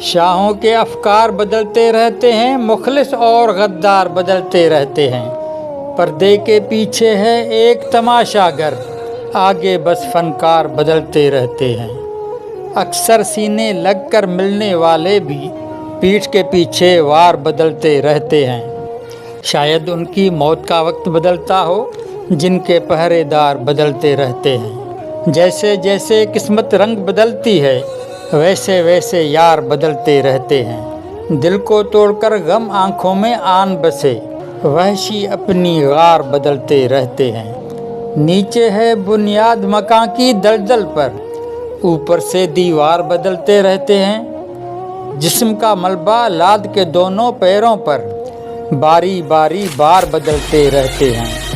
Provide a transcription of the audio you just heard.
शाहों के अफकार बदलते रहते हैं, मुखलिस और गद्दार बदलते रहते हैं। पर्दे के पीछे है एक तमाशागर, आगे बस फनकार बदलते रहते हैं। अक्सर सीने लगकर मिलने वाले भी पीठ के पीछे वार बदलते रहते हैं। शायद उनकी मौत का वक्त बदलता हो, जिनके पहरेदार बदलते रहते हैं। जैसे जैसे किस्मत रंग बदलती है, वैसे वैसे यार बदलते रहते हैं। दिल को तोड़कर गम आंखों में आन बसे, वहशी अपनी गार बदलते रहते हैं। नीचे है बुनियाद मकान की दलदल पर, ऊपर से दीवार बदलते रहते हैं। जिस्म का मलबा लाद के दोनों पैरों पर, बारी बारी बार बदलते रहते हैं।